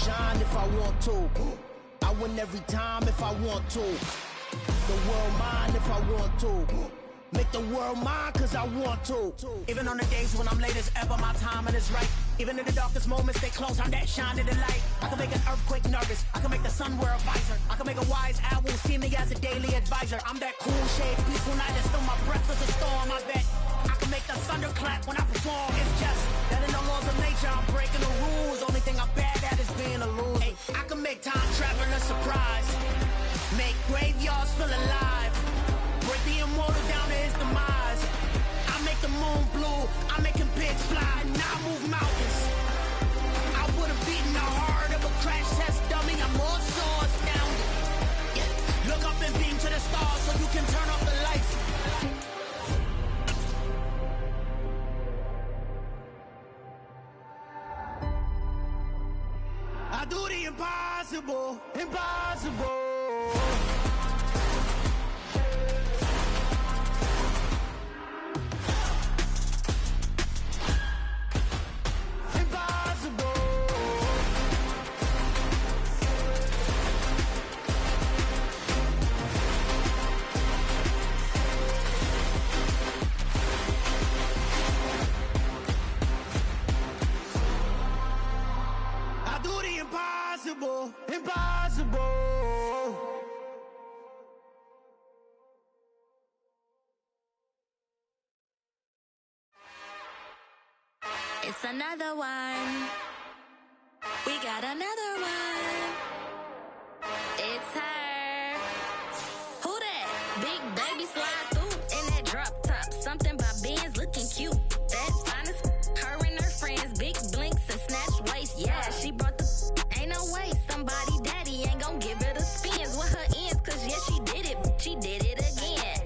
shine if I want to. I win every time if I want to. The world mine if I want to. Make the world mine cause I want to. Even on the days when I'm late as ever, my timing is right. Even in the darkest moments, stay close, I'm that shine in the light. I can make an earthquake nervous, I can make the sun wear a visor. I can make a wise owl see me as a daily advisor. I'm that cool shade, peaceful night that still my breath is a storm, I bet. I can make the thunder clap when I perform. It's just that in the laws of nature, I'm breaking the rules. Only thing I'm bad at is being a loser. Hey, I can make time travel a surprise. Make graveyards feel alive. Break the immortal down to his demise. I make the moon blue, I'm making pigs fly. Now I move mountains. I would have beaten the heart of a crash test dummy. I'm more so astounded. Yeah. Look up and beam to the stars so you can turn off the lights. I do the impossible, impossible. Impossible, impossible. It's another one. We got another one. It's her. Who that? Big baby slide through in that drop top. Something by Benz looking cute. That's honest. Her and her friends, big blinks and snatch waist. Yeah, she brought the. Ain't no way somebody daddy ain't gon' give her the spins with her ends. Cause yeah, she did it again.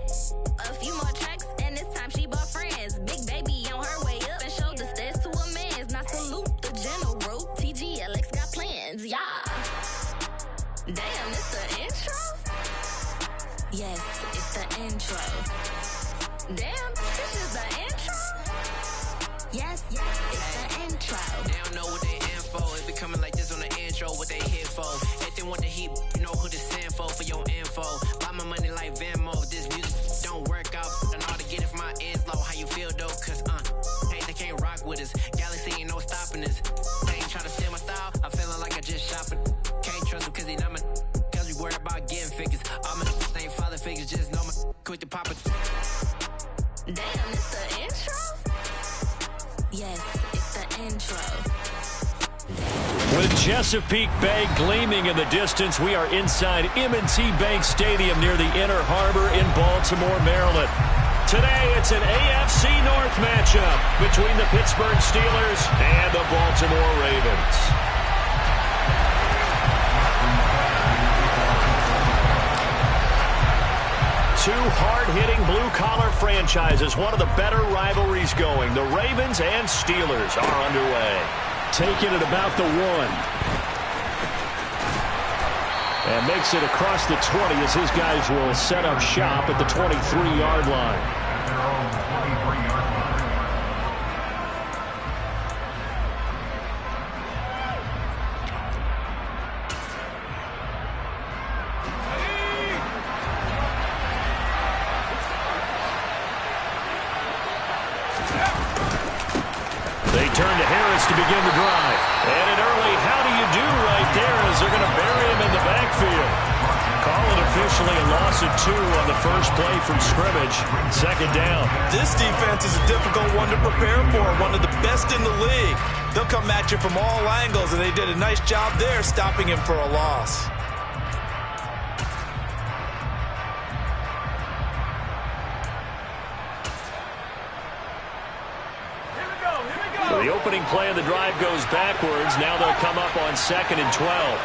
A few more tracks and this time she bought friends. Big baby on her way up and showed the stairs to a man's. Now salute the general. TGLX got plans, yeah. Damn, it's the intro? Yes, it's the intro. Damn, this is the intro? Yes, it's the intro. They don't know what they info. If it coming like this on the intro, what they here for? If they want the heat, you know who to send for your info. Buy my money like Venmo. This music don't work out. I know how to get it from my ends low. How you feel though? Cause hey, they can't rock with us. Galaxy ain't no stopping us. They ain't trying to steal my style. I'm feeling like I just shopping. Can't trust him cause he not my. Cause we worried about getting figures. All my ain't father figures. Just know my quick to pop it. Damn, it's the intro? Yes, it's the intro. With Chesapeake Bay gleaming in the distance, we are inside M&T Bank Stadium near the Inner Harbor in Baltimore, Maryland. Today, it's an AFC North matchup between the Pittsburgh Steelers and the Baltimore Ravens. Two hard-hitting blue-collar franchises, one of the better rivalries going. The Ravens and Steelers are underway. Taking it about the 1. And makes it across the 20 as his guys will set up shop at the 23-yard line. They turn to Harris to begin the drive. And an early how do you do right there as they're going to bury him in the backfield. Call it officially a loss of 2 on the first play from scrimmage. Second down. This defense is a difficult one to prepare for, one of the best in the league. They'll come at you from all angles, and they did a nice job there stopping him for a loss. So the opening play of the drive goes backwards. Now they'll come up on 2nd and 12.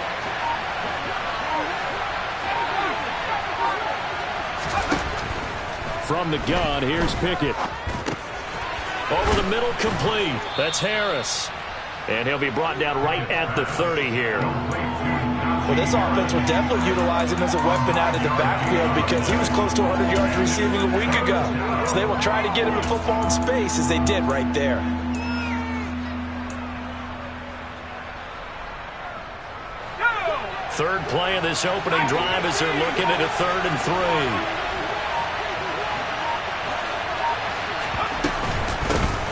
From the gun, here's Pickett. Over the middle, complete. That's Harris. And he'll be brought down right at the 30 here. Well, this offense will definitely utilize him as a weapon out of the backfield because he was close to 100 yards receiving a week ago. So they will try to get him the football in space as they did right there. Third play of this opening drive as they're looking at a 3rd and 3.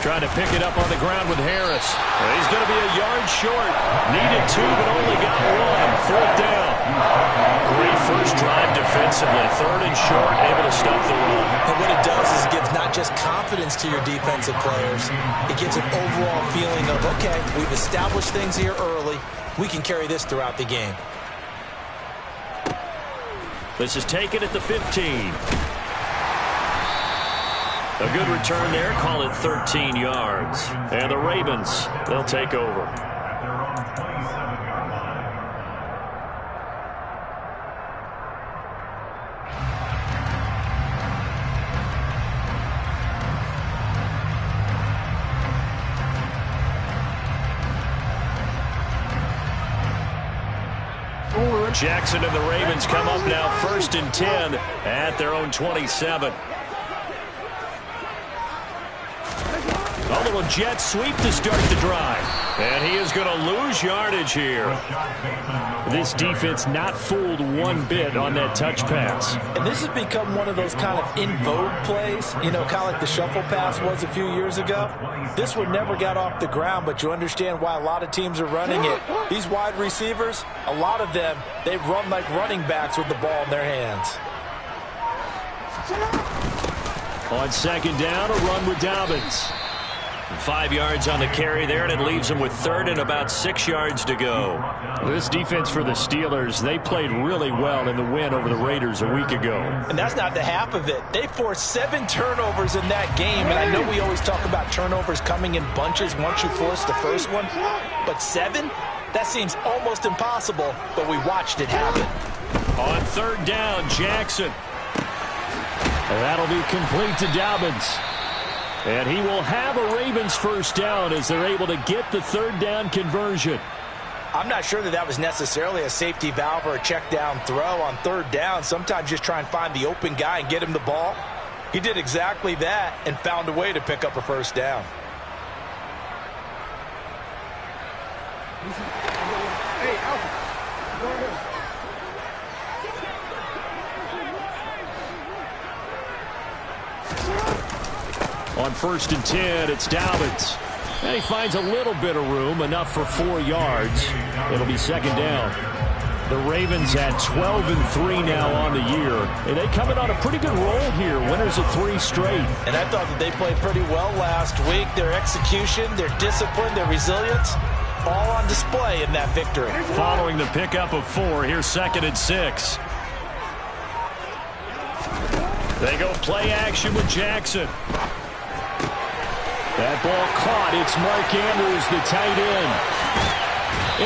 Trying to pick it up on the ground with Harris. He's going to be a yard short. Needed 2, but only got 1. 4th down. Great first drive defensively. 3rd and short, able to stop the run. And what it does is it gives not just confidence to your defensive players, it gives an overall feeling of, okay, we've established things here early. We can carry this throughout the game. This is taken at the 15. A good return there. Call it 13 yards. And the Ravens, they'll take over. Jackson and the Ravens come up now 1st and 10 at their own 27. A little jet sweep to start the drive. And he is going to lose yardage here. This defense not fooled one bit on that touch pass. And this has become one of those kind of in vogue plays, you know, kind of like the shuffle pass was a few years ago. This one never got off the ground, but you understand why a lot of teams are running it. These wide receivers, a lot of them, they run like running backs with the ball in their hands. On 2nd down, a run with Dobbins. 5 yards on the carry there, and it leaves them with 3rd and about 6 yards to go. This defense for the Steelers, they played really well in the win over the Raiders a week ago. And that's not the half of it. They forced 7 turnovers in that game, and I know we always talk about turnovers coming in bunches once you force the first one, but 7? That seems almost impossible, but we watched it happen. On 3rd down, Jackson. That'll be complete to Dobbins. And he will have a Ravens 1st down as they're able to get the 3rd down conversion. I'm not sure that was necessarily a safety valve or a check down throw on 3rd down. Sometimes just try and find the open guy and get him the ball. He did exactly that and found a way to pick up a 1st down. Hey, Alpha, go ahead. On 1st and 10, it's Dobbins. And he finds a little bit of room, enough for 4 yards. It'll be 2nd down. The Ravens at 12 and 3 now on the year. And they come in on a pretty good roll here. Winners of 3 straight. And I thought that they played pretty well last week. Their execution, their discipline, their resilience, all on display in that victory. Following the pickup of 4, here's 2nd and 6. They go play action with Jackson. That ball caught. It's Mark Andrews, the tight end.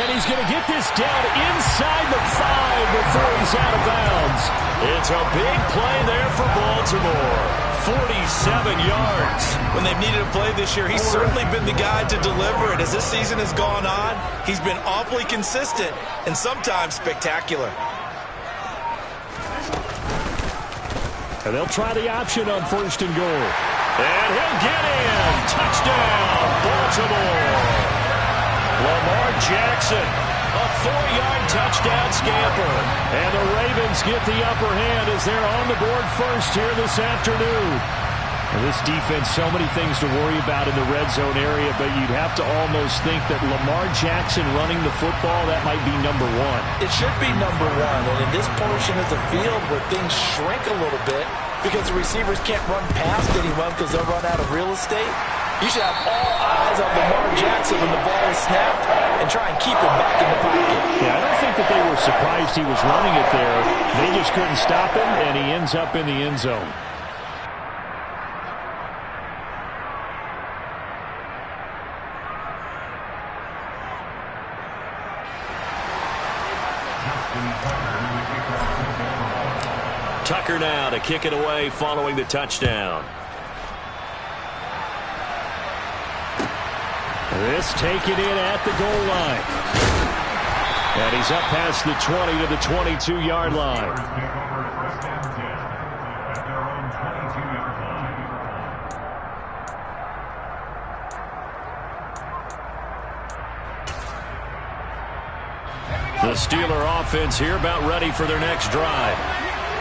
And he's going to get this down inside the 5 before he's out of bounds. It's a big play there for Baltimore. 47 yards. When they've needed a play this year, he's certainly been the guy to deliver it. As this season has gone on, he's been awfully consistent and sometimes spectacular. And they'll try the option on 1st and goal. And he'll get in. Touchdown, Baltimore. Lamar Jackson, a 4-yard touchdown scamper. And the Ravens get the upper hand as they're on the board first here this afternoon. And this defense, so many things to worry about in the red zone area, but you'd have to almost think that Lamar Jackson running the football, that might be number 1. It should be number 1. And in this portion of the field where things shrink a little bit, because the receivers can't run past anyone because they'll run out of real estate, you should have all eyes on Lamar Jackson when the ball is snapped and try and keep him back in the pocket. Yeah, I don't think that they were surprised he was running it there. They just couldn't stop him, and he ends up in the end zone. Tucker now to kick it away following the touchdown. This taken in at the goal line. And he's up past the 20 to the 22-yard line. The Steeler offense here about ready for their next drive.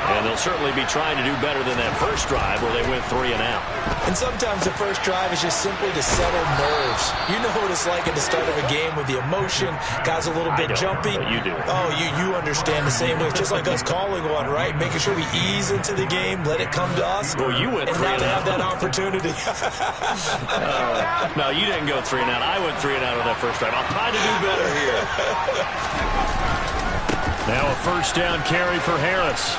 And they'll certainly be trying to do better than that first drive where they went 3 and out. And sometimes the first drive is just simply to settle nerves. You know what it's like at the start of a game with the emotion. Guys a little bit jumpy. You do. Oh, you understand the same way. It's just like us calling one, right? Making sure we ease into the game, let it come to us. Well, you went 3 and out. And now they have that opportunity. No, you didn't go 3 and out. I went 3 and out on that first drive. I'll try to do better here. Now a first down carry for Harris.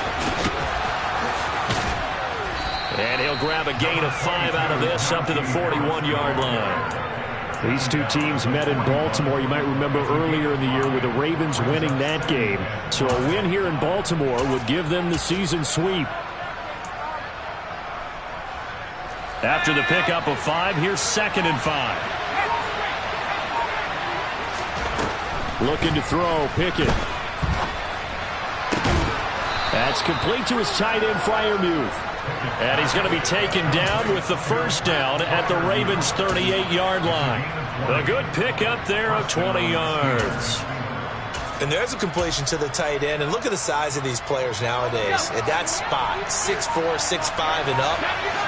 And he'll grab a gain of 5 out of this up to the 41-yard line. These two teams met in Baltimore. You might remember earlier in the year with the Ravens winning that game. So a win here in Baltimore would give them the season sweep. After the pickup of 5, here's 2nd and 5. Looking to throw, Pickett. That's complete to his tight end, Freiermuth. And he's going to be taken down with the first down at the Ravens' 38-yard line. A good pickup there of 20 yards. And there's a completion to the tight end. And look at the size of these players nowadays. At that spot, 6'4", 6'5", and up.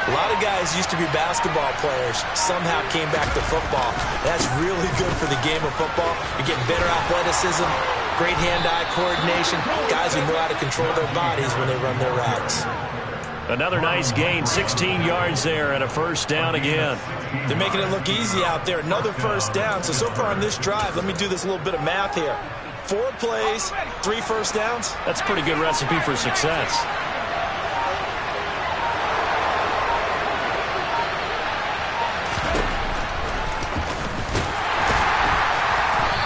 A lot of guys used to be basketball players. Somehow came back to football. That's really good for the game of football. You're getting better athleticism, great hand-eye coordination. Guys who know how to control their bodies when they run their routes. Another nice gain, 16 yards there and a first down again. They're making it look easy out there. Another first down. So far on this drive, let me do this little bit of math here. 4 plays, 3 first downs. That's a pretty good recipe for success.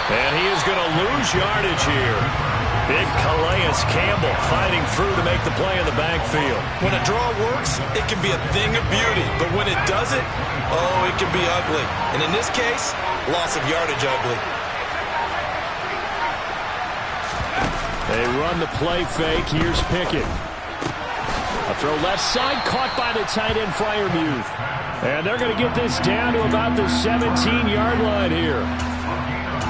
And he is going to lose yardage here. Big Calais Campbell fighting through to make the play in the backfield. When a draw works, it can be a thing of beauty. But when it doesn't, oh, it can be ugly. And in this case, loss of yardage ugly. They run the play fake. Here's Pickett. A throw left side, caught by the tight end, Freiermuth. And they're going to get this down to about the 17-yard line here.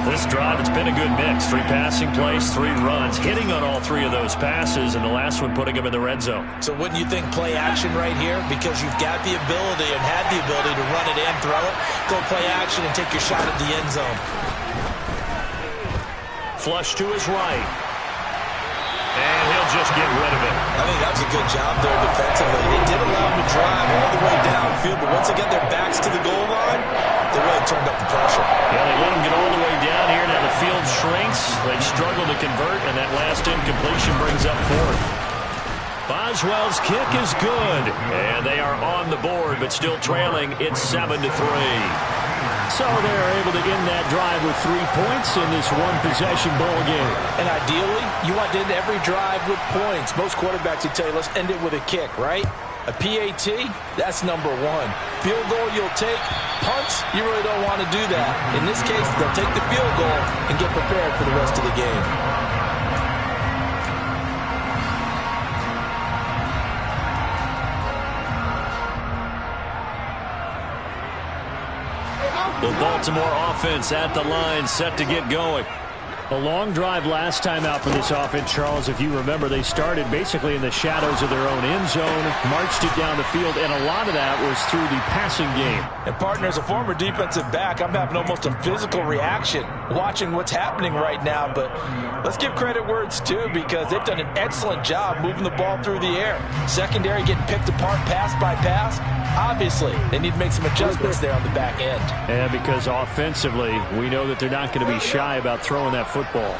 This drive, it's been a good mix. 3 passing plays, 3 runs, hitting on all 3 of those passes, and the last one putting him in the red zone. So wouldn't you think play action right here? Because you've got the ability and had the ability to run it and throw it. Go play action and take your shot at the end zone. Flush to his right. And he'll just get rid of it. I think that was a good job there defensively. They did allow him to drive all the way downfield, but once they got their backs to the goal line, they really turned up the pressure. Yeah, they let him get all the way down here. Now the field shrinks. They've struggled to convert, and that last incompletion brings up 4th. Boswell's kick is good, and they are on the board, but still trailing. It's 7-3. So they're able to end that drive with 3 points in this one-possession ball game. And ideally, you want to end every drive with points. Most quarterbacks would tell you, let's end it with a kick, right? A PAT, that's number 1. Field goal you'll take. Punts, you really don't want to do that. In this case, they'll take the field goal and get prepared for the rest of the game. The Baltimore offense at the line, set to get going. A long drive last time out for this offense, Charles. If you remember, they started basically in the shadows of their own end zone, marched it down the field, and a lot of that was through the passing game. And, partner, as a former defensive back, I'm having almost a physical reaction watching what's happening right now. But let's give credit where it's due, because they've done an excellent job moving the ball through the air. Secondary getting picked apart pass by pass. Obviously, they need to make some adjustments there on the back end. And because offensively, we know that they're not going to be shy about throwing that football.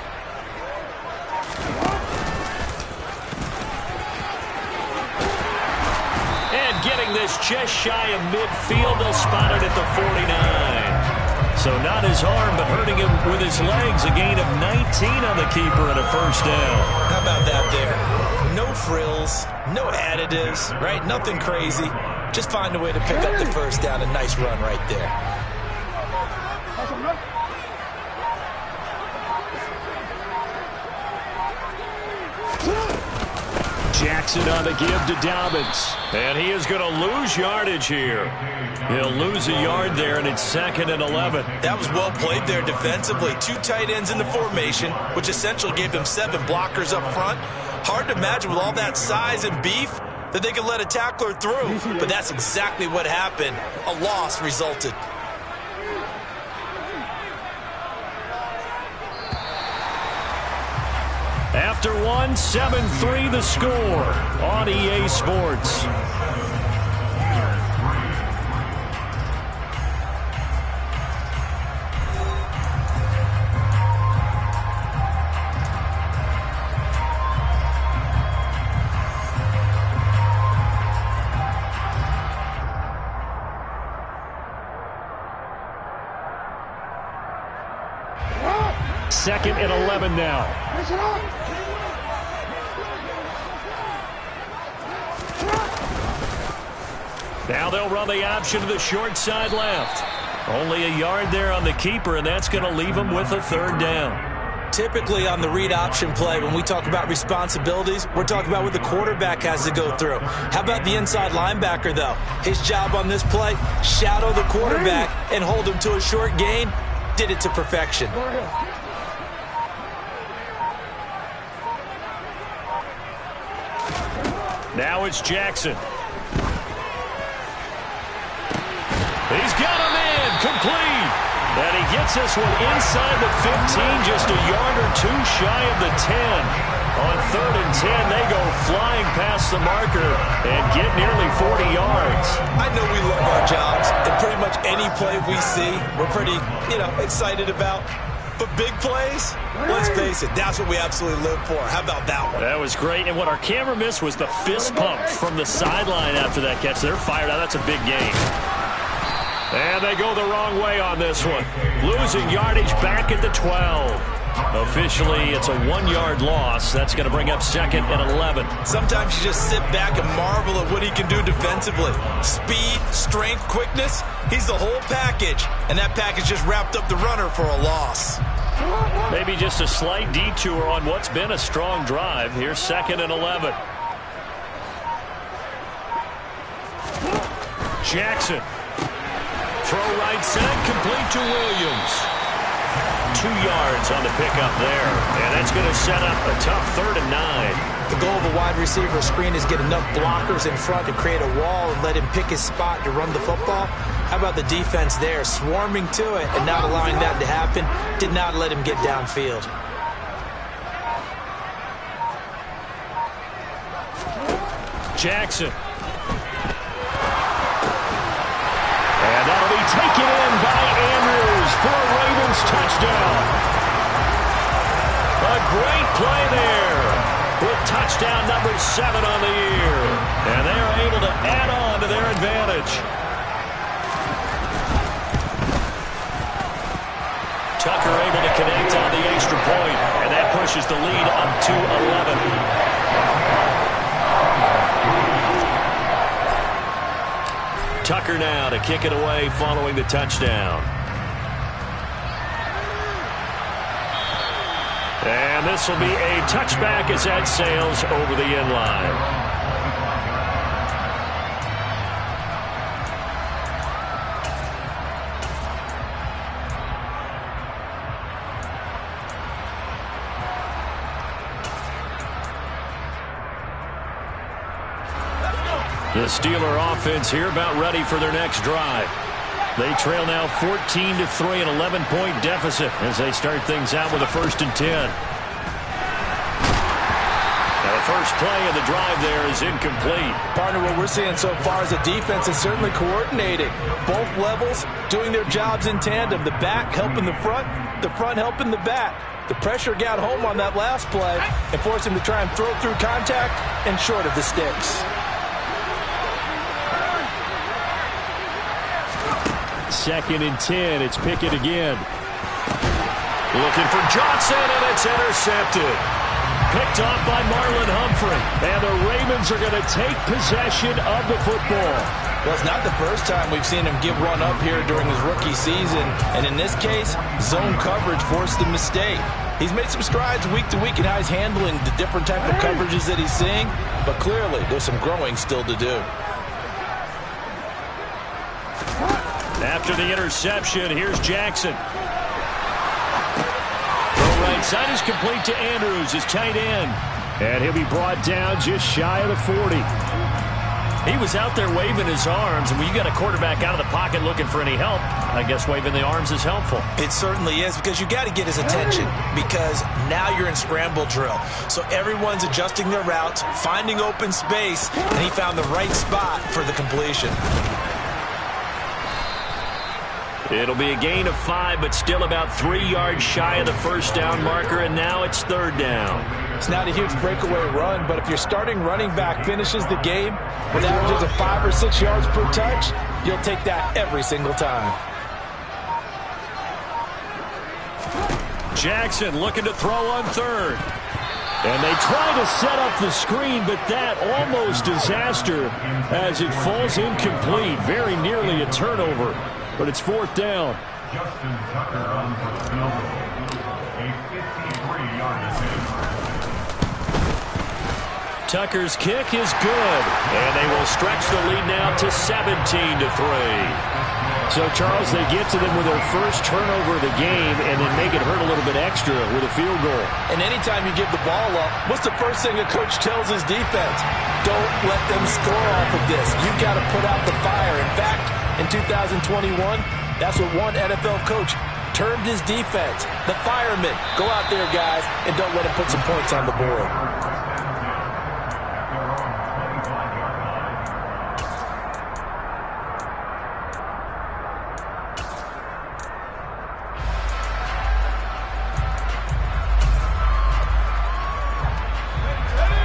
And getting this just shy of midfield, they'll spot it at the 49. So not his arm, but hurting him with his legs. A gain of 19 on the keeper and a first down. How about that there? No frills, no additives, right? Nothing crazy. Just find a way to pick up the first down. A nice run right there. Jack Jackson on the give to Dobbins. And he is going to lose yardage here. He'll lose a yard there, and it's 2nd and 11. That was well played there defensively. 2 tight ends in the formation, which essentially gave them 7 blockers up front. Hard to imagine with all that size and beef that they could let a tackler through. But that's exactly what happened. A loss resulted. After 1, 7-3 the score on EA Sports. Second and 11 now. Now they'll run the option to the short side left. Only a yard there on the keeper, and that's going to leave them with a 3rd down. Typically on the read option play, when we talk about responsibilities, we're talking about what the quarterback has to go through. How about the inside linebacker, though? His job on this play, shadow the quarterback and hold him to a short gain. Did it to perfection. Now it's Jackson. He's got a man complete. And he gets this one inside the 15, just a yard or 2 shy of the 10. On 3rd and 10, they go flying past the marker and get nearly 40 yards. I know we love our jobs, and pretty much any play we see, we're pretty, excited about. But big plays, let's face it, that's what we absolutely live for. How about that one? That was great. And what our camera missed was the fist pump from the sideline after that catch. They're fired out. That's a big game. And they go the wrong way on this one. Losing yardage back at the 12. Officially, it's a 1-yard loss. That's going to bring up 2nd and 11. Sometimes you just sit back and marvel at what he can do defensively. Speed, strength, quickness. He's the whole package. And that package just wrapped up the runner for a loss. Maybe just a slight detour on what's been a strong drive. Here's 2nd and 11. Jackson. Throw right side, complete to Williams. 2 yards on the pickup there. And that's going to set up a tough 3rd and 9. The goal of a wide receiver screen is get enough blockers in front to create a wall and let him pick his spot to run the football. How about the defense there, swarming to it and not allowing that to happen? Did not let him get downfield. Jackson. And that'll be taken in by Andrews for a Ravens touchdown. A great play there with touchdown number 7 on the year. And they are able to add on to their advantage. Tucker able to connect on the extra point, and that pushes the lead up to 11. Tucker now to kick it away following the touchdown. And this will be a touchback as that sails over the end line. The Steeler offense here about ready for their next drive. They trail now 14-3, an 11-point deficit as they start things out with a 1st and 10. Now the first play of the drive there is incomplete. Partner, what we're seeing so far is the defense is certainly coordinated. Both levels doing their jobs in tandem. The back helping the front helping the back. The pressure got home on that last play and forced him to try and throw through contact and short of the sticks. 2nd and 10. It's Pickett again. Looking for Johnson, and it's intercepted. picked off by Marlon Humphrey. And the Ravens are going to take possession of the football. Well, it's not the first time we've seen him give one up here during his rookie season. And in this case, zone coverage forced the mistake. He's made some strides week to week in how he's handling the different type of coverages that he's seeing. But clearly, there's some growing still to do. After the interception, here's Jackson. Throw right side is complete to Andrews, his tight end. And he'll be brought down just shy of the 40. He was out there waving his arms, and when you got a quarterback out of the pocket looking for any help, I guess waving the arms is helpful. It certainly is, because you got to get his attention, because now you're in scramble drill. So everyone's adjusting their routes, finding open space, and he found the right spot for the completion. It'll be a gain of 5, but still about 3 yards shy of the first down marker, and now it's third down. It's not a huge breakaway run, but if your starting running back finishes the game with averages of 5 or 6 yards per touch, you'll take that every single time. Jackson looking to throw on third. And they try to set up the screen, but that almost disaster as it falls incomplete. Very nearly a turnover, but it's fourth down. Justin Tucker on the field goal. A 53-yard attempt. Tucker's kick is good, and they will stretch the lead now to 17-3. So, Charles, they get to them with their first turnover of the game and then make it hurt a little bit extra with a field goal. And anytime you give the ball up, what's the first thing a coach tells his defense? Don't let them score off of this. You've got to put out the fire. In fact, in 2021, that's what one NFL coach termed his defense. The firemen. Go out there, guys, and don't let them put some points on the board.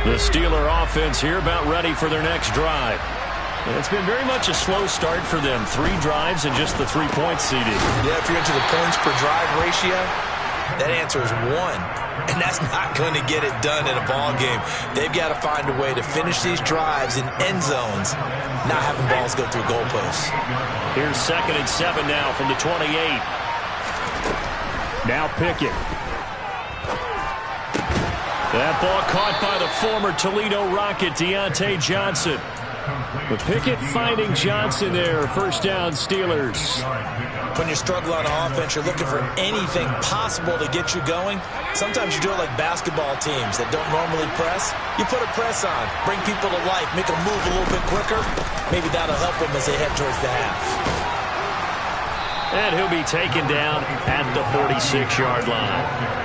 The Steeler offense here about ready for their next drive. And it's been very much a slow start for them. 3 drives and just the 3 points seeded. Yeah, if you're into the points per drive ratio, that answer is 1. And that's not going to get it done in a ball game. They've got to find a way to finish these drives in end zones, not having balls go through goalposts. Here's 2nd and 7 now from the 28. Now Pickett. That ball caught by the former Toledo Rocket, Deontay Johnson. But Pickett finding Johnson there. First down, Steelers. When you struggle on offense, you're looking for anything possible to get you going. Sometimes you do it like basketball teams that don't normally press. You put a press on, bring people to life, make them move a little bit quicker. Maybe that'll help them as they head towards the half. And he'll be taken down at the 46-yard line.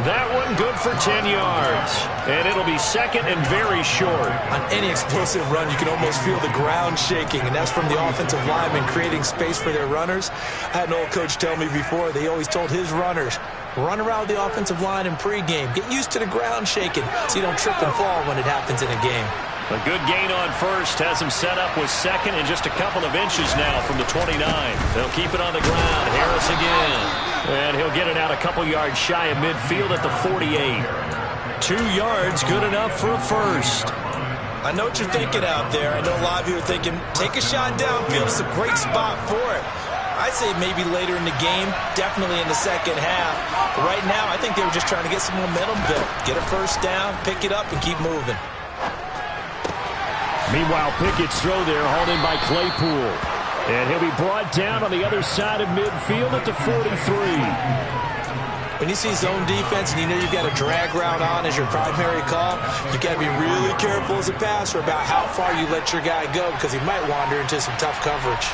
That one good for 10 yards. And it'll be 2nd and very short. On any explosive run, you can almost feel the ground shaking, and that's from the offensive linemen creating space for their runners. I had an old coach tell me before, they always told his runners, run around the offensive line in pregame. Get used to the ground shaking so you don't trip and fall when it happens in a game. A good gain on first has him set up with 2nd and just a couple of inches now from the 29. They'll keep it on the ground. Harris again. And he'll get it out a couple yards shy of midfield at the 48. 2 yards, good enough for a first. I know what you're thinking out there. I know a lot of you are thinking, take a shot downfield. It's a great spot for it. I'd say maybe later in the game, definitely in the second half. But right now, I think they were just trying to get some momentum built. Get a first down, pick it up, and keep moving. Meanwhile, Pickett's throw there hauled in by Claypool. And he'll be brought down on the other side of midfield at the 43. When you see zone defense and you know you've got a drag route on as your primary call, you've got to be really careful as a passer about how far you let your guy go because he might wander into some tough coverage.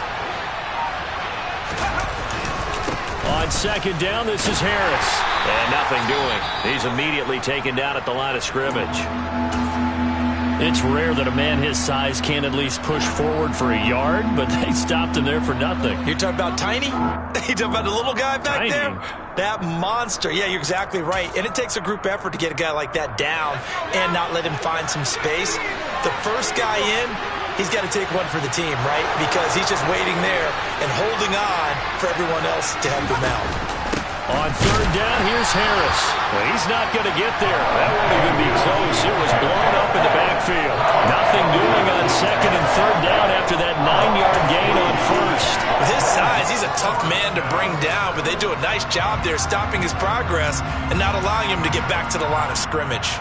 On 2nd down, this is Harris. And nothing doing. He's immediately taken down at the line of scrimmage. It's rare that a man his size can at least push forward for a yard, but they stopped him there for nothing. You're talking about Tiny? You're talking about the little guy back Tiny. there? That monster. Yeah, you're exactly right. And it takes a group effort to get a guy like that down and not let him find some space. The first guy in, he's got to take one for the team, right? Because he's just waiting there and holding on for everyone else to help him out. On third down, here's Harris. Well, he's not going to get there. That won't even be close. It was blown up in the backfield. Nothing doing on second and third down after that 9-yard gain on first. With his size, he's a tough man to bring down, but they do a nice job there stopping his progress and not allowing him to get back to the line of scrimmage.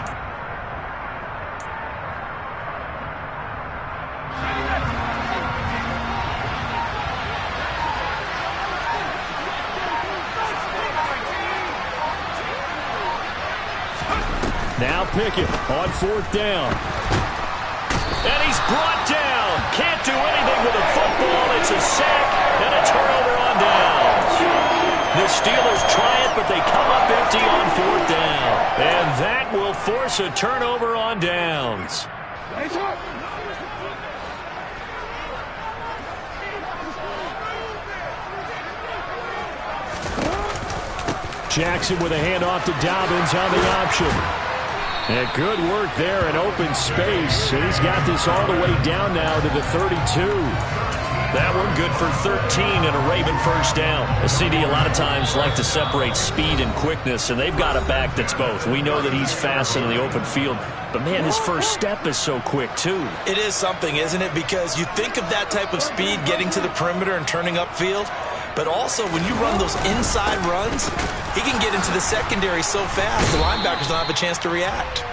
Now Pickett on fourth down. And he's brought down. Can't do anything with a football. It's a sack and a turnover on downs. The Steelers try it, but they come up empty on fourth down. And that will force a turnover on downs. Jackson with a handoff to Dobbins on the option. And good work there in open space. And he's got this all the way down now to the 32. That one good for 13 and a Raven first down. A CD a lot of times like to separate speed and quickness, and they've got a back that's both. We know that he's fast in the open field, but man, his first step is so quick too. It is something, isn't it? Because you think of that type of speed getting to the perimeter and turning upfield, but also when you run those inside runs, he can get into the secondary so fast the linebackers don't have a chance to react.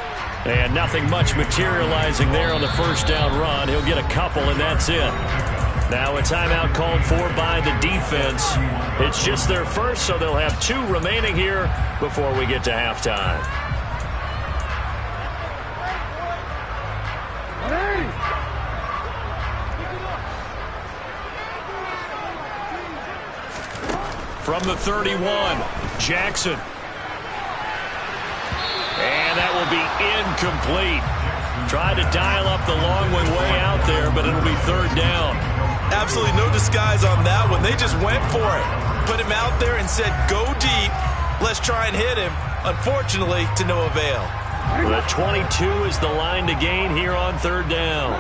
And nothing much materializing there on the first down run. He'll get a couple, and that's it. Now a timeout called for by the defense. It's just their first, so they'll have 2 remaining here before we get to halftime. From the 31, Jackson. And that will be incomplete. Tried to dial up the long one way out there, but it'll be third down. Absolutely no disguise on that one. They just went for it. Put him out there and said, go deep. Let's try and hit him. Unfortunately, to no avail. The 22 is the line to gain here on third down.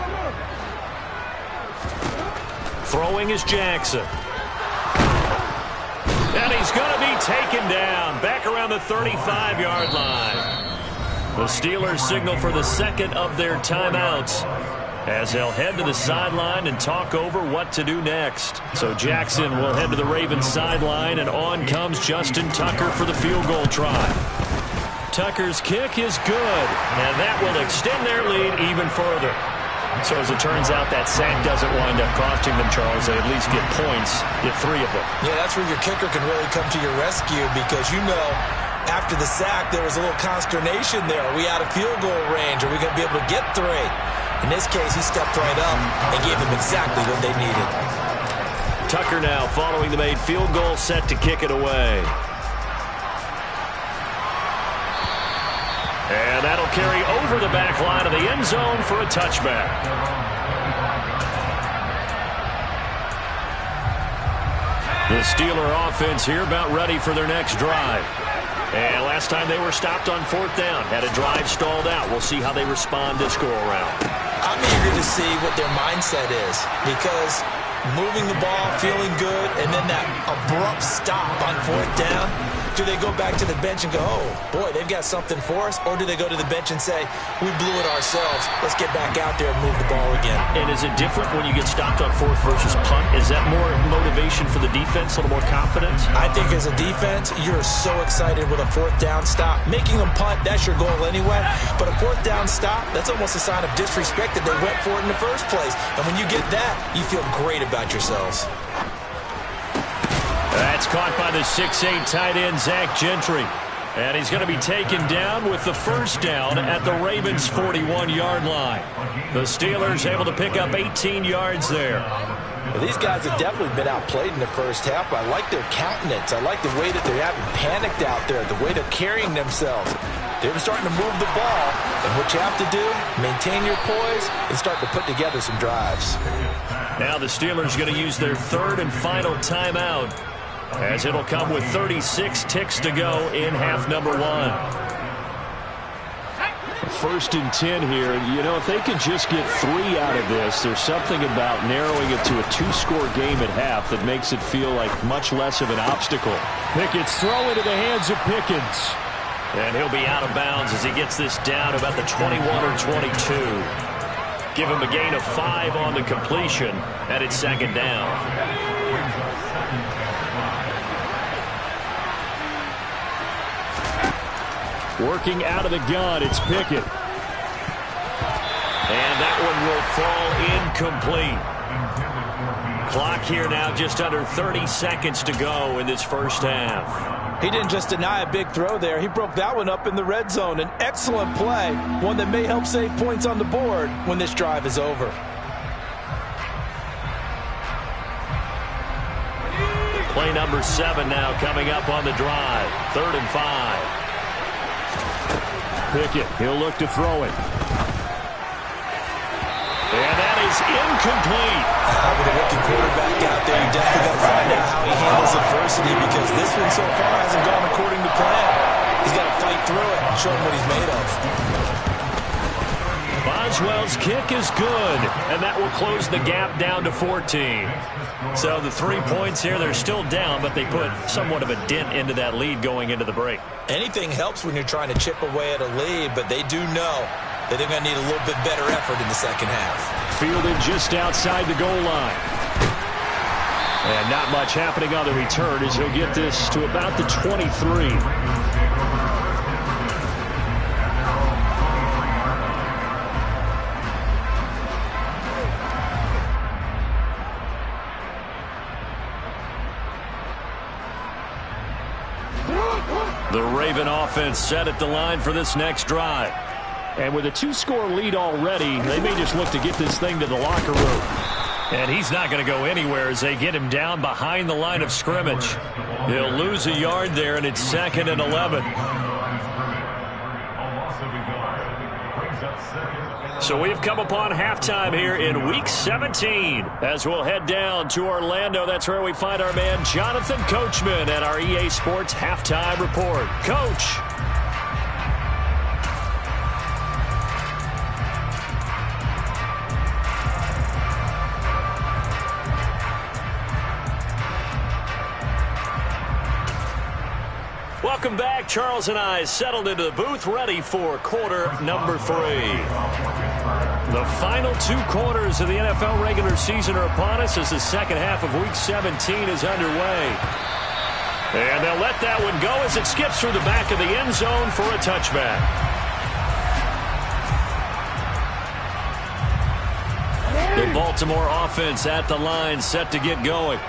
Throwing is Jackson. And he's going to be taken down back around the 35-yard line. The Steelers signal for the second of their timeouts as they'll head to the sideline and talk over what to do next. So Jackson will head to the Ravens sideline, and on comes Justin Tucker for the field goal try. Tucker's kick is good, and that will extend their lead even further. So as it turns out, that sack doesn't wind up costing them, Charles. They at least get points, get 3 of them. Yeah, that's where your kicker can really come to your rescue, because you know after the sack there was a little consternation there. Are we out of field goal range? Are we going to be able to get 3? In this case, he stepped right up and gave them exactly what they needed. Tucker now following the made field goal, set to kick it away. And that'll carry over the back line of the end zone for a touchback. The Steeler offense here about ready for their next drive. And last time they were stopped on fourth down, had a drive stalled out. We'll see how they respond this go-around. I'm eager to see what their mindset is, because moving the ball, feeling good, and then that abrupt stop on fourth down, do they go back to the bench and go, oh, boy, they've got something for us? Or do they go to the bench and say, we blew it ourselves, let's get back out there and move the ball again? And is it different when you get stopped on fourth versus punt? Is that more motivation for the defense, a little more confidence? I think as a defense, you're so excited with a fourth down stop. Making them punt, that's your goal anyway. But a fourth down stop, that's almost a sign of disrespect that they went for it in the first place. And when you get that, you feel great about yourselves. That's caught by the 6'8" tight end, Zach Gentry. And he's going to be taken down with the first down at the Ravens' 41-yard line. The Steelers able to pick up 18 yards there. Well, these guys have definitely been outplayed in the first half. I like their countenance. I like the way that they haven't panicked out there, the way they're carrying themselves. They're starting to move the ball, and what you have to do, maintain your poise and start to put together some drives. Now the Steelers are going to use their third and final timeout, as it'll come with 36 ticks to go in half number 1. 1st and 10 here. You know, if they can just get 3 out of this, there's something about narrowing it to a 2-score game at half that makes it feel like much less of an obstacle. Pickett's throw into the hands of Pickens. And he'll be out of bounds as he gets this down to about the 21 or 22. Give him a gain of 5 on the completion, and it's 2nd down. Working out of the gun, it's Pickett. And that one will fall incomplete. Clock here now just under 30 seconds to go in this first half. He didn't just deny a big throw there. He broke that one up in the red zone. An excellent play, one that may help save points on the board when this drive is over. Play number 7 now coming up on the drive. 3rd and 5. Pickett, he'll look to throw it. And that is incomplete. With a rookie quarterback out there, you definitely got to find out how he handles adversity, because this one so far hasn't gone according to plan. He's got to fight through it and show him what he's made of. Boswell's kick is good, and that will close the gap down to 14. So the 3 points here, they're still down, but they put somewhat of a dent into that lead going into the break. Anything helps when you're trying to chip away at a lead, but they do know that they're going to need a little bit better effort in the second half. Fielded just outside the goal line. And not much happening on the return as he'll get this to about the 23. The Raven offense set at the line for this next drive. And with a 2-score lead already, they may just look to get this thing to the locker room. And he's not going to go anywhere as they get him down behind the line of scrimmage. He'll lose a yard there, and it's 2nd and 11. So we've come upon halftime here in Week 17 as we'll head down to Orlando. That's where we find our man Jonathan Coachman at our EA Sports Halftime Report. Coach. Welcome back. Charles and I settled into the booth, ready for quarter number 3. The final 2 quarters of the NFL regular season are upon us as the second half of Week 17 is underway. And they'll let that one go as it skips through the back of the end zone for a touchback. The Baltimore offense at the line, set to get going.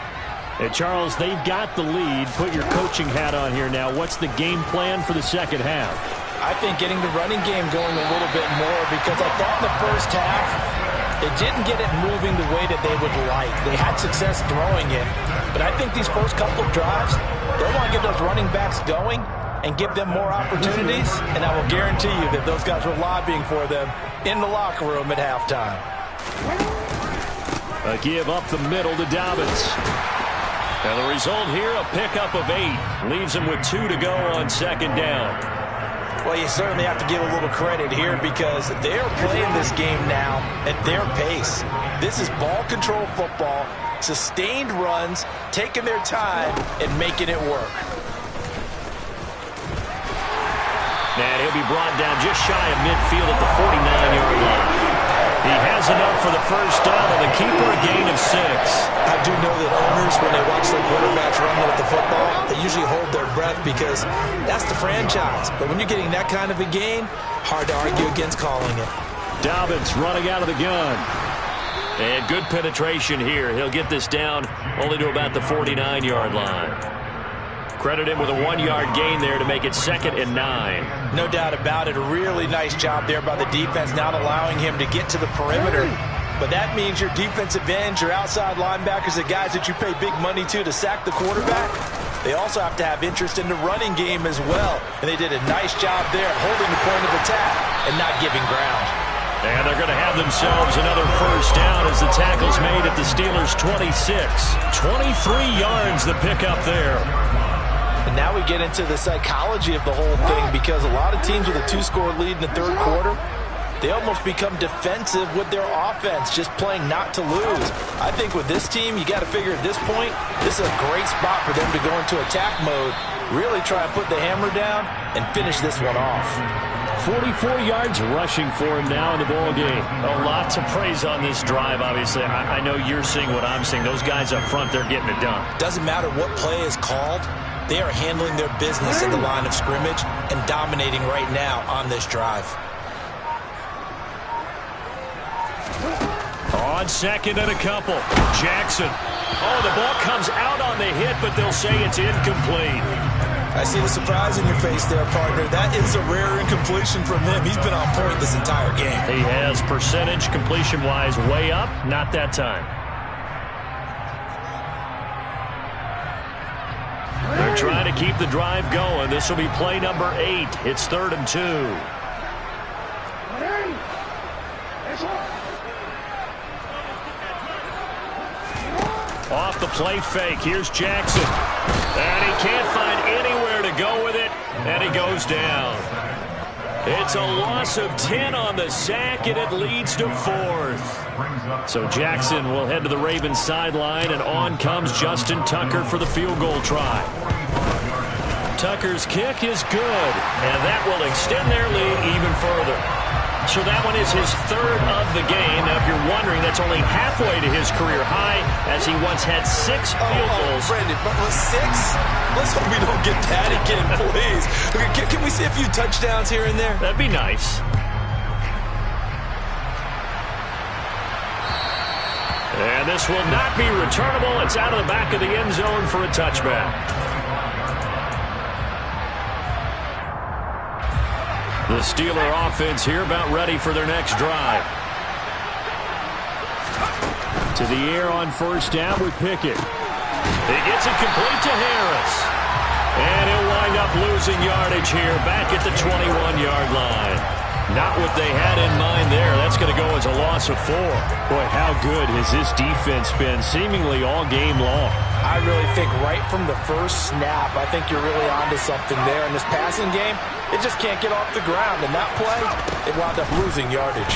And Charles, they've got the lead. Put your coaching hat on here now. What's the game plan for the second half? I think getting the running game going a little bit more, because I thought in the first half they didn't get it moving the way that they would like. They had success throwing it, but I think these first couple of drives, they'll want to get those running backs going and give them more opportunities, and I will guarantee you that those guys were lobbying for them in the locker room at halftime. A give up the middle to Dobbins. And the result here, a pickup of 8. Leaves him with 2 to go on 2nd down. Well, you certainly have to give a little credit here, because they're playing this game now at their pace. This is ball control football, sustained runs, taking their time and making it work. And he'll be brought down just shy of midfield at the 49-yard line. He has enough for the first down, and the keeper a gain of 6. I do know that owners, when they watch their quarterbacks run with the football, they usually hold their breath, because that's the franchise. But when you're getting that kind of a gain, hard to argue against calling it. Dobbins running out of the gun. And good penetration here. He'll get this down only to about the 49-yard line. Credit him with a 1-yard gain there to make it 2nd and 9. No doubt about it. A really nice job there by the defense, not allowing him to get to the perimeter. But that means your defensive ends, your outside linebackers, the guys that you pay big money to sack the quarterback, they also have to have interest in the running game as well. And they did a nice job there holding the point of attack and not giving ground. And they're going to have themselves another first down as the tackle's made at the Steelers' 26. 23 yards the pickup there. And now we get into the psychology of the whole thing, because a lot of teams with a 2-score lead in the third quarter, they almost become defensive with their offense, just playing not to lose. I think with this team, you got to figure at this point, this is a great spot for them to go into attack mode, really try and put the hammer down and finish this one off. 44 yards rushing for him now in the ball game. A lot to praise on this drive, obviously. I know you're seeing what I'm seeing. Those guys up front, they're getting it done. Doesn't matter what play is called. They are handling their business in the line of scrimmage and dominating right now on this drive. On second and a couple, Jackson. Oh, the ball comes out on the hit, but they'll say it's incomplete. I see the surprise in your face there, partner. That is a rare incompletion from him. He's been on point this entire game. He has percentage completion-wise way up. Not that time. They're trying to keep the drive going. This will be play number 8. It's 3rd and 2. Off the play fake. Here's Jackson. And he can't find anywhere to go with it. And he goes down. It's a loss of 10 on the sack, and it leads to 4th. So Jackson will head to the Ravens sideline, and on comes Justin Tucker for the field goal try. Tucker's kick is good, and that will extend their lead even further. So that one is his 3rd of the game. Now, if you're wondering, that's only halfway to his career high, as he once had 6 field goals. Brandon, but was 6? Let's hope we don't get that again, please. Can we see a few touchdowns here and there? That'd be nice. And this will not be returnable. It's out of the back of the end zone for a touchback. The Steeler offense here about ready for their next drive. To the air on first down with Pickett. He gets it complete to Harris. And he'll wind up losing yardage here back at the 21-yard line. Not what they had in mind there. That's going to go as a loss of 4. Boy, how good has this defense been seemingly all game long? I really think right from the first snap, I think you're really onto something there. In this passing game, it just can't get off the ground. And that play, it wound up losing yardage.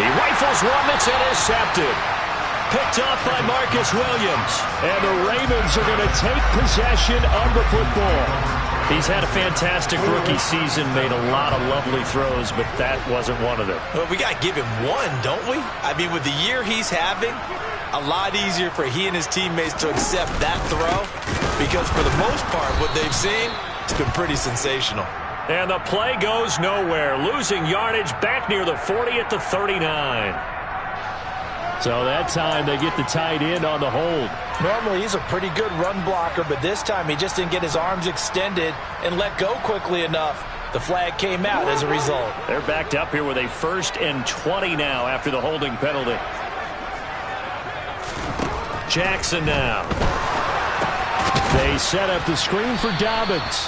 He rifles one that's intercepted. Picked up by Marcus Williams. And the Ravens are going to take possession of the football. He's had a fantastic rookie season, made a lot of lovely throws, but that wasn't one of them. Well, we got to give him one, don't we? I mean, with the year he's having, a lot easier for he and his teammates to accept that throw, because for the most part, what they've seen, it's been pretty sensational. And the play goes nowhere, losing yardage back near the 40 at the 39. So that time they get the tight end on the hold. Normally he's a pretty good run blocker, but this time he just didn't get his arms extended and let go quickly enough. The flag came out as a result. They're backed up here with a 1st and 20 now after the holding penalty. Jackson now. They set up the screen for Dobbins.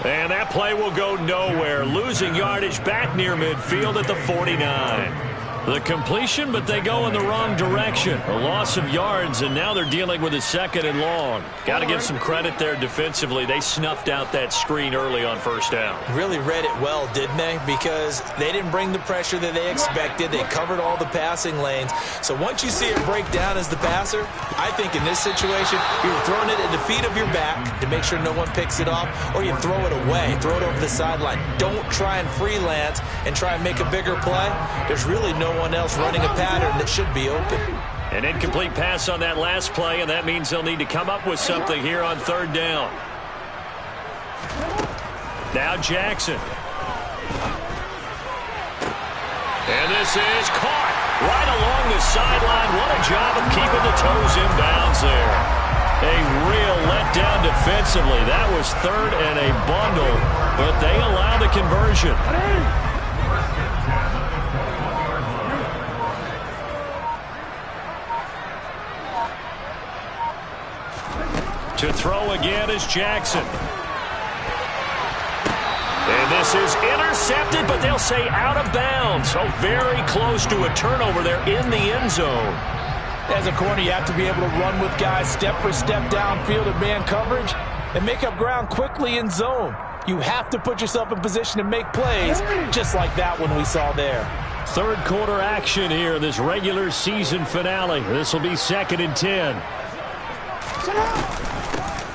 And that play will go nowhere, losing yardage back near midfield at the 49. The completion, but they go in the wrong direction. A loss of yards, and now they're dealing with a 2nd and long. Got to give some credit there defensively. They snuffed out that screen early on first down. Really read it well, didn't they? Because they didn't bring the pressure that they expected. They covered all the passing lanes. So once you see it break down as the passer, I think in this situation, you're throwing it at the feet of your back to make sure no one picks it off, or you throw it away, throw it over the sideline. Don't try and freelance and try and make a bigger play. There's really no one else running a pattern that should be open. An incomplete pass on that last play, and that means they'll need to come up with something here on 3rd down. Now Jackson. And this is caught right along the sideline. What a job of keeping the toes inbounds there. A real letdown defensively. That was 3rd and a bundle, but they allow the conversion. To throw again is Jackson. And this is intercepted, but they'll say out of bounds. Oh, very close to a turnover there in the end zone. As a corner, you have to be able to run with guys step for step downfield in man coverage and make up ground quickly in zone. You have to put yourself in position to make plays, just like that one we saw there. Third quarter action here, this regular season finale. This will be 2nd and 10.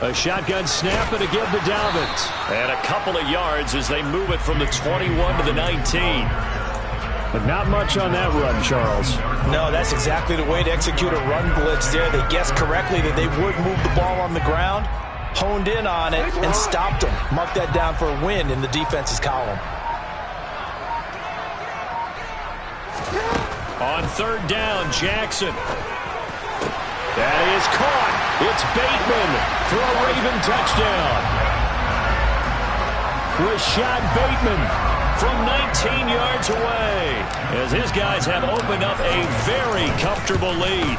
A shotgun snap and a give to Dalvin. And a couple of yards as they move it from the 21 to the 19. But not much on that run, Charles. No, that's exactly the way to execute a run blitz there. They guessed correctly that they would move the ball on the ground, honed in on it, and stopped them. Mark that down for a win in the defense's column. On 3rd down, Jackson. That is caught. It's Bateman for a Raven touchdown. Rashad Bateman from 19 yards away, as his guys have opened up a very comfortable lead.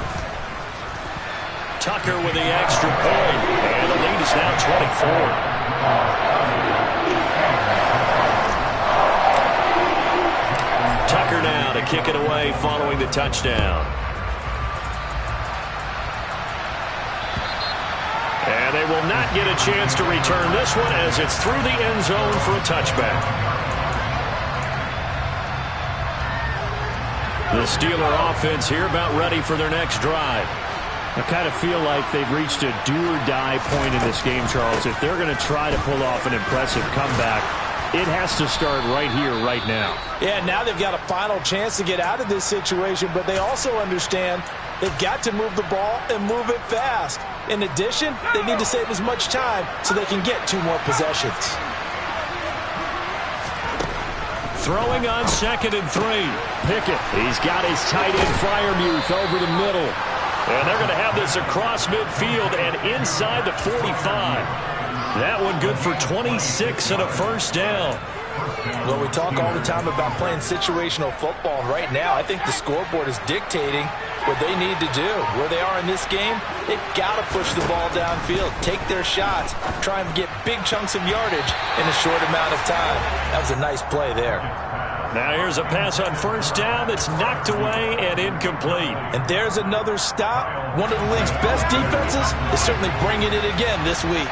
Tucker with the extra point, and the lead is now 24. Tucker now to kick it away following the touchdown. And they will not get a chance to return this one as it's through the end zone for a touchback. The Steeler offense here about ready for their next drive. I kind of feel like they've reached a do-or-die point in this game, Charles. If they're going to try to pull off an impressive comeback, it has to start right here, right now. Yeah, now they've got a final chance to get out of this situation, but they also understand they've got to move the ball and move it fast. In addition, they need to save as much time so they can get 2 more possessions. Throwing on 2nd and 3. Pickett, he's got his tight end Freiermuth over the middle. And they're going to have this across midfield and inside the 45. That one good for 26 and a first down. Well, we talk all the time about playing situational football, and right now I think the scoreboard is dictating what they need to do. Where they are in this game, they've got to push the ball downfield, take their shots, try and get big chunks of yardage in a short amount of time. That was a nice play there. Now here's a pass on first down that's knocked away and incomplete. And there's another stop. One of the league's best defenses is certainly bringing it again this week.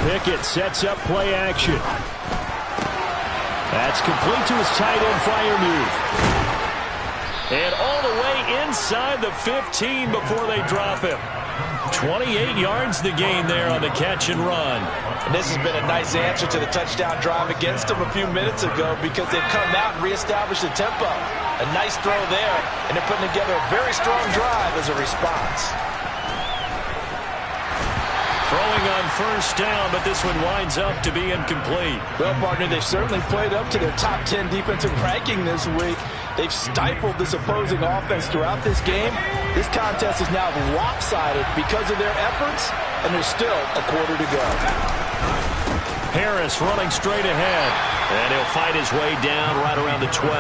Pickett sets up play action. That's complete to his tight end, Freiermuth. And all the way inside the 15 before they drop him. 28 yards the gain there on the catch and run. And this has been a nice answer to the touchdown drive against them a few minutes ago because they've come out and reestablished the tempo. A nice throw there, and they're putting together a very strong drive as a response. Throwing on first down, but this one winds up to be incomplete. Well, partner, they've certainly played up to their top 10 defensive ranking this week. They've stifled this opposing offense throughout this game. This contest is now lopsided because of their efforts, and there's still a quarter to go. Harris running straight ahead, and he'll fight his way down right around the 12.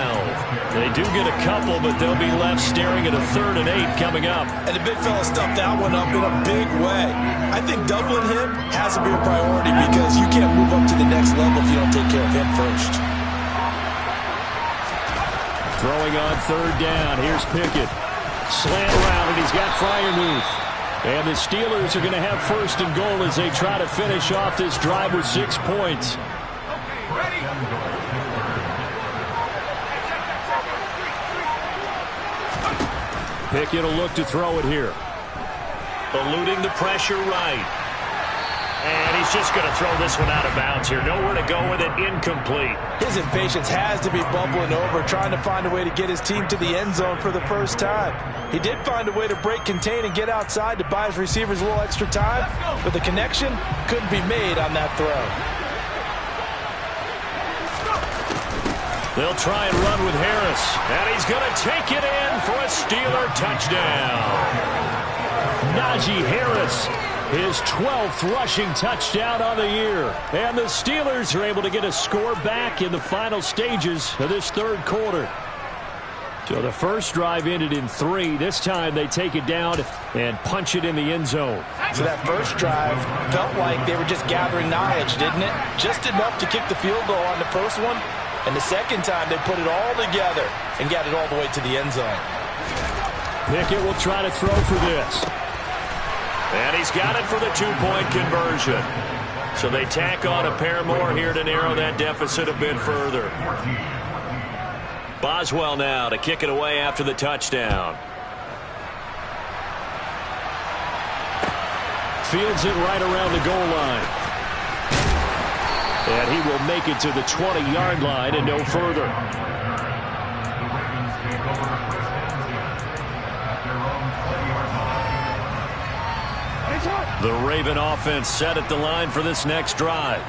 They do get a couple, but they'll be left staring at a 3rd and 8 coming up. And the big fella stuffed that one up in a big way. I think doubling him has to be a priority because you can't move up to the next level if you don't take care of him first. Throwing on 3rd down. Here's Pickett. Slant route, and he's got Freiermuth. And the Steelers are going to have 1st and goal as they try to finish off this drive with 6 points. Pickett will look to throw it here. Eluding the pressure right. And he's just going to throw this one out of bounds here. Nowhere to go with it. Incomplete. His impatience has to be bubbling over, trying to find a way to get his team to the end zone for the first time. He did find a way to break contain and get outside to buy his receivers a little extra time, but the connection couldn't be made on that throw. They'll try and run with Harris. And he's going to take it in for a Steeler touchdown. Najee Harris, his 12th rushing touchdown on the year. And the Steelers are able to get a score back in the final stages of this 3rd quarter. So the first drive ended in 3. This time they take it down and punch it in the end zone. So that first drive felt like they were just gathering knowledge, didn't it? Just enough to kick the field goal on the first one. And the second time they put it all together and got it all the way to the end zone. Pickett will try to throw for this. And he's got it for the two-point conversion. So they tack on a pair more here to narrow that deficit a bit further. Boswell now to kick it away after the touchdown. Fields it right around the goal line. And he will make it to the 20-yard line and no further. The Raven offense set at the line for this next drive.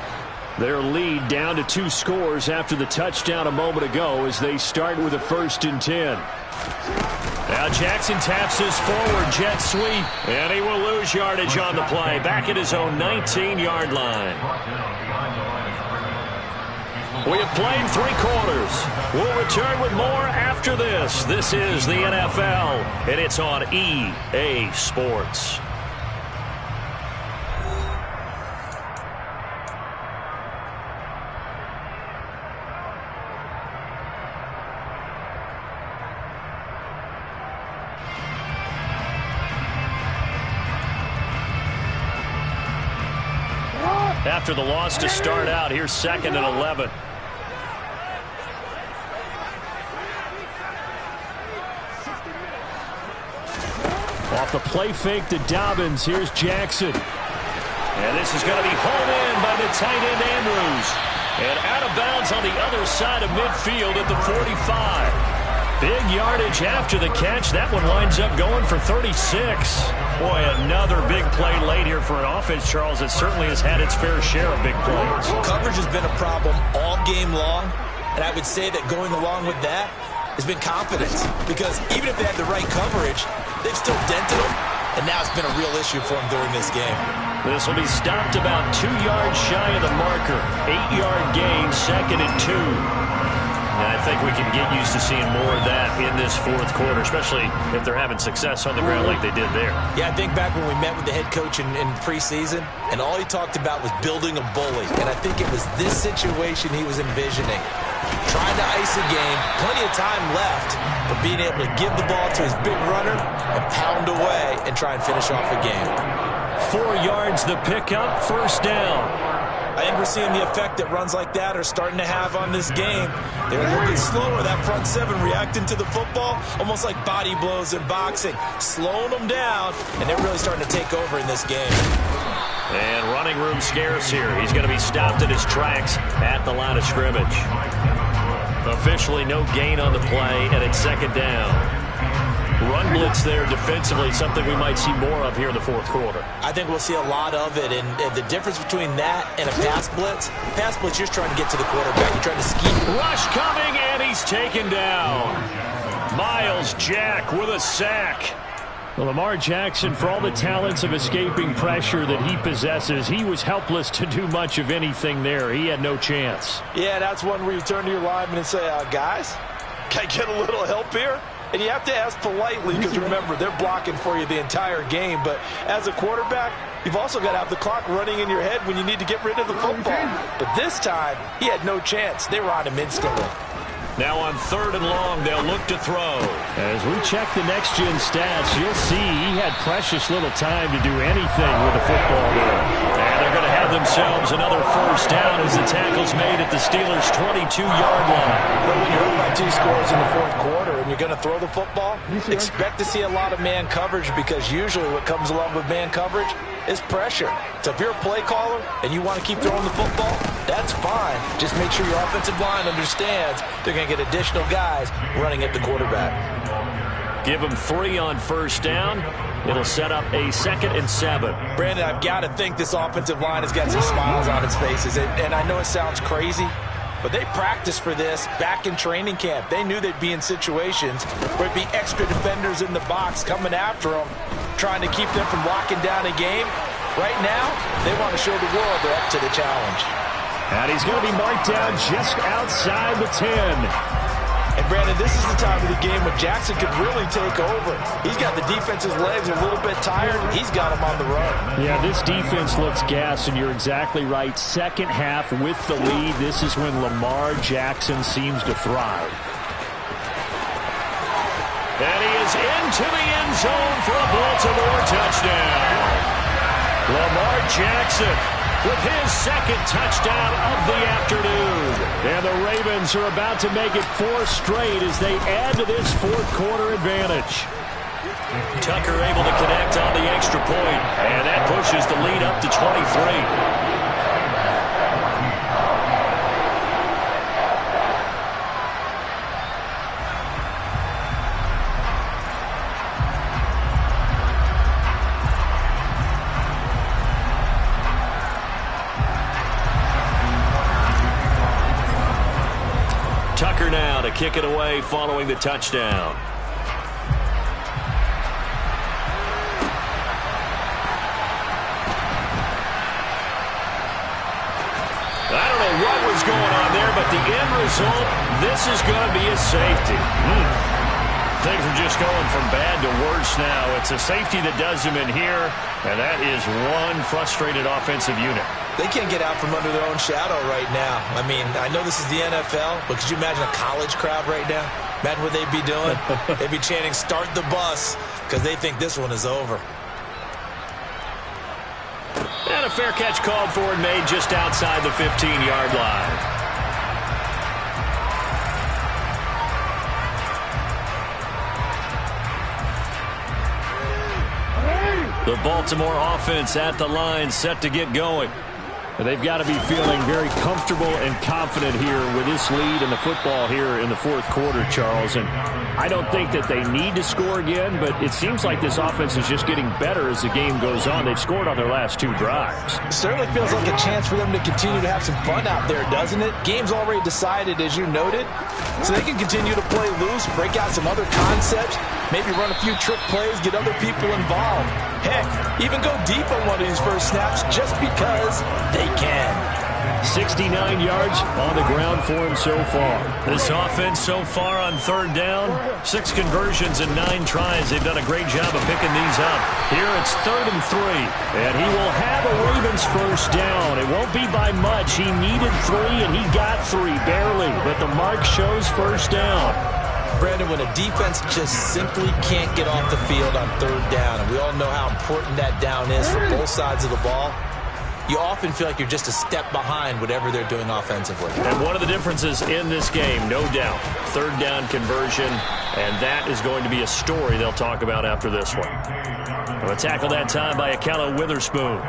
Their lead down to 2 scores after the touchdown a moment ago as they start with a 1st and 10. Now Jackson taps his forward jet sweep, and he will lose yardage on the play. Back at his own 19-yard line. We have played 3 quarters. We'll return with more after this. This is the NFL, and it's on EA Sports. After the loss to start out, here's 2nd and 11. Off the play fake to Dobbins, here's Jackson. And this is going to be hauled in by the tight end Andrews. And out of bounds on the other side of midfield at the 45. Big yardage after the catch. That one winds up going for 36. Boy, another big play late here for an offense, Charles, that certainly has had its fair share of big plays. Coverage has been a problem all game long, and I would say that going along with that has been confidence, because even if they had the right coverage, they've still dented them, and now it's been a real issue for them during this game. This will be stopped about 2 yards shy of the marker. 8-yard gain, 2nd and 2. And I think we can get used to seeing more of that in this 4th quarter, especially if they're having success on the ground like they did there. Yeah, I think back when we met with the head coach in preseason, and all he talked about was building a bully. And I think it was this situation he was envisioning. Trying to ice a game, plenty of time left, but being able to give the ball to his big runner and pound away and try and finish off a game. 4 yards the pickup, 1st down. I think we're seeing the effect that runs like that are starting to have on this game. They're a little bit slower, that front 7 reacting to the football, almost like body blows in boxing, slowing them down, and they're really starting to take over in this game. And running room scarce here. He's going to be stopped in his tracks at the line of scrimmage. Officially no gain on the play, and it's 2nd down. Run blitz there defensively, something we might see more of here in the 4th quarter. I think we'll see a lot of it, and the difference between that and a pass blitz, you're just trying to get to the quarterback. You're trying to scheme. Rush coming, and he's taken down. Miles Jack with a sack. Well, Lamar Jackson, for all the talents of escaping pressure that he possesses, he was helpless to do much of anything there. He had no chance. Yeah, that's one where you turn to your lineman and say, guys, can I get a little help here? And you have to ask politely, because remember, they're blocking for you the entire game. But as a quarterback, you've also got to have the clock running in your head when you need to get rid of the football. But this time, he had no chance. They were on him instantly. Now on 3rd and long, they'll look to throw. As we check the next-gen stats, you'll see he had precious little time to do anything with the football there. And they're going to have themselves another 1st down as the tackle's made at the Steelers' 22-yard line. But when you're up by 2 scores in the 4th quarter and you're going to throw the football, expect to see a lot of man coverage, because usually what comes along with man coverage is pressure. So if you're a play caller and you want to keep throwing the football, that's fine. Just make sure your offensive line understands they're going to get additional guys running at the quarterback. Give them 3 on 1st down. It'll set up a 2nd and 7. Brandon, I've got to think this offensive line has got some smiles on its faces. And I know it sounds crazy, but they practiced for this back in training camp. They knew they'd be in situations where it'd be extra defenders in the box coming after them, trying to keep them from locking down a game. Right now, they want to show the world they're up to the challenge. And he's going to be marked down just outside the 10. And, Brandon, this is the time of the game when Jackson could really take over. He's got the defense's legs a little bit tired. He's got him on the run. Yeah, this defense looks gassed, and you're exactly right. 2nd half with the lead. This is when Lamar Jackson seems to thrive. And he is into the end zone for a Baltimore touchdown. Lamar Jackson with his second touchdown of the afternoon. And the Ravens are about to make it 4 straight as they add to this fourth-quarter advantage. Tucker able to connect on the extra point, and that pushes the lead up to 23. Tucker now to kick it away following the touchdown. I don't know what was going on there, but the end result, this is going to be a safety. Things are just going from bad to worse now. It's a safety that does them in here, and that is one frustrated offensive unit. They can't get out from under their own shadow right now. I mean, I know this is the NFL, but could you imagine a college crowd right now? Imagine what they'd be doing. They'd be chanting, "Start the bus," because they think this one is over. And a fair catch called for and made just outside the 15-yard line. The Baltimore offense at the line, set to get going. They've got to be feeling very comfortable and confident here with this lead and the football here in the fourth quarter, Charles. And I don't think that they need to score again, but it seems like this offense is just getting better as the game goes on. They've scored on their last 2 drives. It certainly feels like a chance for them to continue to have some fun out there, doesn't it? Game's already decided, as you noted, so they can continue to play loose, break out some other concepts, maybe run a few trick plays, get other people involved. Heck, even go deep on one of these first snaps just because they can. 69 yards on the ground for him so far. This offense so far on third down, 6 conversions and 9 tries. They've done a great job of picking these up. Here it's 3rd and 3, and he will have a Ravens first down. It won't be by much. He needed 3, and he got 3, barely, but the mark shows first down. Brandon, when a defense just simply can't get off the field on third down, and we all know how important that down is for both sides of the ball, you often feel like you're just a step behind whatever they're doing offensively. And one of the differences in this game, no doubt, third down conversion, and that is going to be a story they'll talk about after this one. A tackle that time by Akello Witherspoon.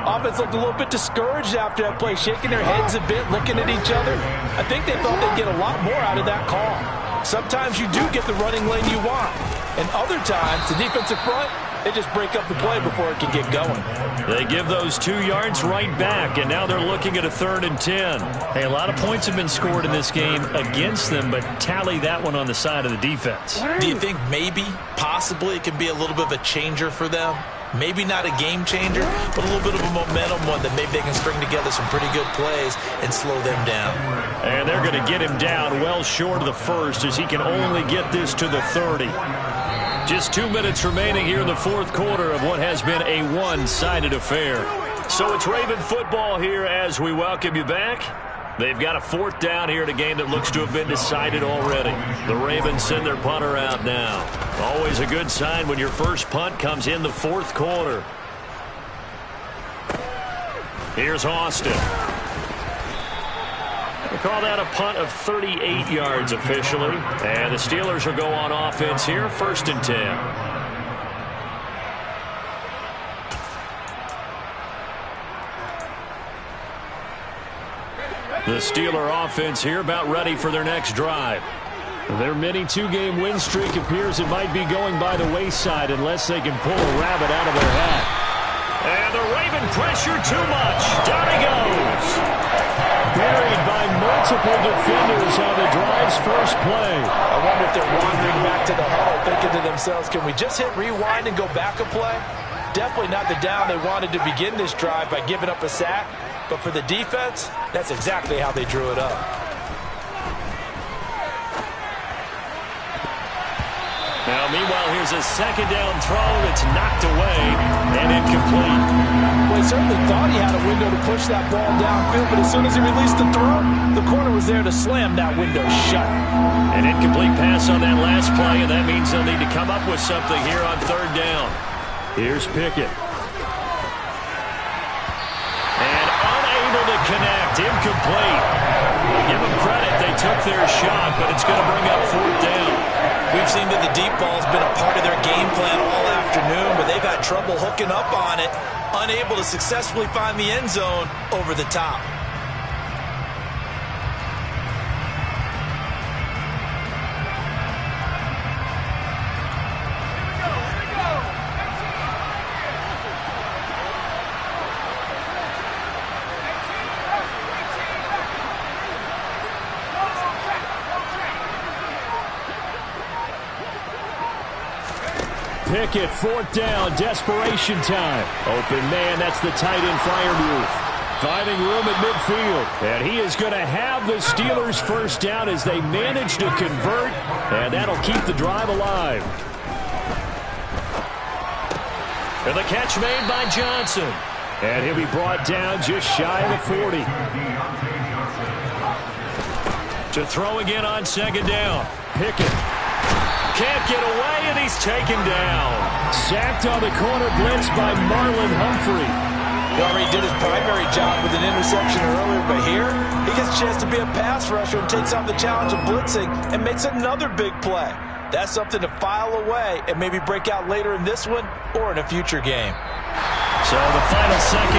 Offense looked a little bit discouraged after that play, shaking their heads a bit, looking at each other. I think they thought they'd get a lot more out of that call. Sometimes you do get the running lane you want, and other times the defensive front, they just break up the play before it can get going. They give those 2 yards right back, and now they're looking at a 3rd and 10. Hey, a lot of points have been scored in this game against them, but tally that one on the side of the defense. Do you think maybe, possibly, it can be a little bit of a changer for them? Maybe not a game changer, but a little bit of a momentum one that maybe they can string together some pretty good plays and slow them down. And they're going to get him down well short of the first as he can only get this to the 30. Just 2 minutes remaining here in the fourth quarter of what has been a one-sided affair. So it's Raven football here as we welcome you back. They've got a 4th down here in a game that looks to have been decided already. The Ravens send their punter out now. Always a good sign when your first punt comes in the fourth quarter. Here's Austin. We call that a punt of 38 yards officially. And the Steelers will go on offense here, 1st and 10. The Steeler offense here about ready for their next drive. Their mini 2-game win streak appears it might be going by the wayside unless they can pull a rabbit out of their hat. And the Raven pressure too much. Down he goes. Buried by multiple defenders on the drive's first play. I wonder if they're wandering back to the huddle thinking to themselves, can we just hit rewind and go back a play? Definitely not the down they wanted to begin this drive by giving up a sack. But for the defense, that's exactly how they drew it up. Now, meanwhile, here's a 2nd down throw that's knocked away and incomplete. Well, he certainly thought he had a window to push that ball downfield, but as soon as he released the throw, the corner was there to slam that window shut. An incomplete pass on that last play, and that means they'll need to come up with something here on third down. Here's Pickett. And unable to connect. Incomplete. Give them credit. They took their shot, but it's going to bring up fourth down. We've seen that the deep ball has been a part of their game plan all afternoon, but they've had trouble hooking up on it, unable to successfully find the end zone over the top. Pickett, fourth down, desperation time. Open man, that's the tight end Freiermuth. Finding room at midfield. And he is going to have the Steelers first down as they manage to convert. And that'll keep the drive alive. And the catch made by Johnson. And he'll be brought down just shy of the 40. To throw again on second down. Pickett. Can't get away, and he's taken down. Sacked on the corner blitz by Marlon Humphrey. He already did his primary job with an interception earlier, but here he gets a chance to be a pass rusher and takes on the challenge of blitzing and makes another big play. That's something to file away and maybe break out later in this one or in a future game. So the final second.